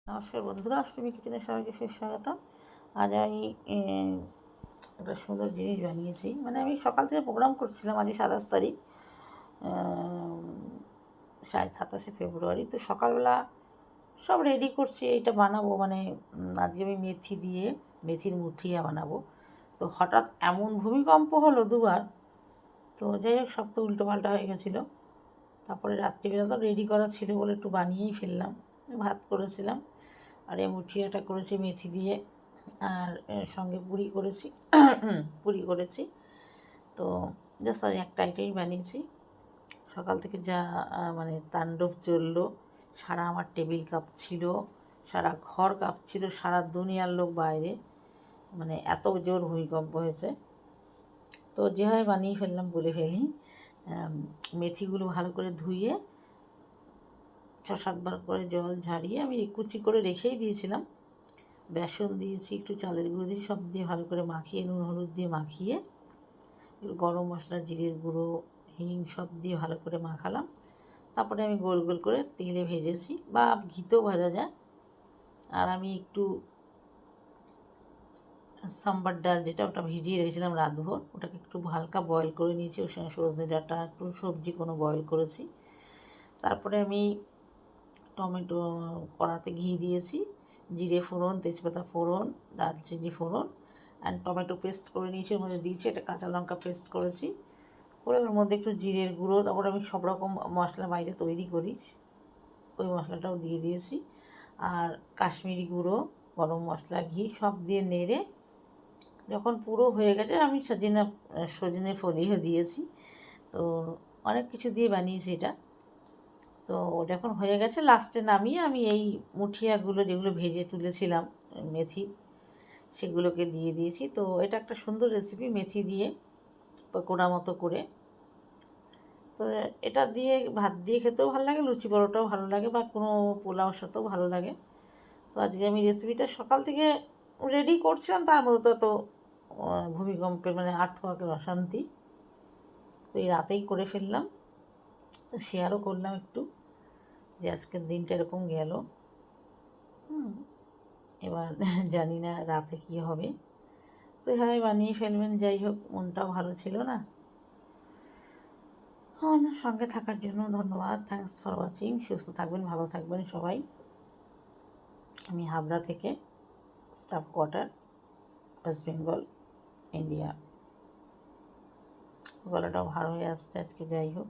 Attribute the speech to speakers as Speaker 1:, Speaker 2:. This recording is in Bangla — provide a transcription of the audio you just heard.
Speaker 1: নমস্কার বন্ধুরা, অষ্টমী কিচেনে সবাইকে সুস্বাগতম। আজ আমি একটা সুন্দর জিনিস বানিয়েছি। মানে আমি সকাল থেকে প্রোগ্রাম করছিলাম, আজকে 27 তারিখ, 27শে ফেব্রুয়ারি। তো সকালবেলা সব রেডি করছি, এইটা বানাবো। মানে আজকে আমি মেথি দিয়ে মেথির মুঠিয়া বানাবো। তো হঠাৎ এমন ভূমিকম্প হলো দুবার, তো যাই হোক সব তো উল্টোপাল্টা হয়ে গেছিলো। তারপরে রাত্রিবেলা তো রেডি করা ছিল বলে একটু বানিয়েই ফেললাম। ভাত করেছিলাম, আর এই মুঠিয়াটা করেছি মেথি দিয়ে, আর সঙ্গে পুরি করেছি। তো জাস্ট আজ একটা আইটেমই বানিয়েছি। সকাল থেকে যা মানে তাণ্ডব চললো, সারা আমার টেবিল কাঁপছিল, সারা ঘর কাঁপছিল, সারা দুনিয়ার লোক বাইরে, মানে এত জোর ভূমিকম্প হয়েছে। তো যেভাবে বানিয়ে ফেললাম বলে ফেলি। মেথিগুলো ভালো করে ধুয়ে 6-7 বার করে জল ঝারিয়ে আমি কুচি করে রেখেই দিয়েছিলাম। বেসন দিয়েছি, একটু চালের গুঁড়ো দিয়েছি, সব দিয়ে ভালো করে মাখিয়ে, নুন হলুদ দিয়ে মাখিয়ে, একটু গরম মশলা, জিরের গুঁড়ো, হিং সব দিয়ে ভালো করে মাখালাম। তারপরে আমি গোল গোল করে তেলে ভেজেছি, বা ঘিতেও ভাজা যায়। আর আমি একটু সাম্বার ডাল, যেটা ওটা ভিজিয়ে রেখেছিলাম রাতভর, ওটাকে একটু হালকা বয়েল করে নিয়েছি। ওর সঙ্গে সজনে ডাঁটা, একটু সবজি কোনো বয়েল করেছি। তারপরে আমি টমেটো, কড়াতে ঘি দিয়েছি, জিরে ফোড়ন, তেজপাতা ফোড়ন, দারচিনি ফোড়ন, অ্যান্ড টমেটো পেস্ট করে নিয়েছি, ওর মধ্যে দিয়েছি। এটা কাঁচা লঙ্কা পেস্ট করেছি, করে ওর মধ্যে একটু জিরের গুঁড়ো, তারপর আমি সব রকম মশলা বাইরে তৈরি করি, ওই মশলাটাও দিয়ে দিয়েছি। আর কাশ্মীরি গুঁড়ো, গরম মশলা, ঘি সব দিয়ে নেড়ে যখন পুরো হয়ে গেছে, আমি সজনে ফলিও দিয়েছি। তো অনেক কিছু দিয়ে বানিয়েছি এটা। তো যখন হয়ে গেছে, লাস্টে নামিয়ে আমি এই মুঠিয়াগুলো যেগুলো ভেজে তুলেছিলাম মেথি, সেগুলোকে দিয়ে দিয়েছি। তো এটা একটা সুন্দর রেসিপি, মেথি দিয়ে পকোড়া মতো করে। তো এটা দিয়ে ভাত দিয়ে খেতেও ভালো লাগে, লুচি পরোটাও ভালো লাগে, বা কোনো পোলাওর সাথেও ভালো লাগে। তো আজকে আমি রেসিপিটা সকাল থেকে রেডি করছিলাম, তার মধ্যে তো ভূমিকম্পের মানে আর্থকোয়াকের অশান্তি, তো এই রাতেই করে ফেললাম। তো শেয়ারও করলাম একটু, যে আজকের দিনটা এরকম গেল। এবার জানি না রাতে কী হবে। তো এভাবে বানিয়ে ফেলবেন। যাই হোক, মনটাও ভালো ছিল না। আমার সঙ্গে থাকার জন্য ধন্যবাদ। Thanks for watching. সুস্থ থাকবেন, ভালো থাকবেন সবাই। আমি হাবড়া থেকে, staff quarter, West Bengal, India. গলাটাও ভার হয়ে আসছে আজকে। যাই হোক।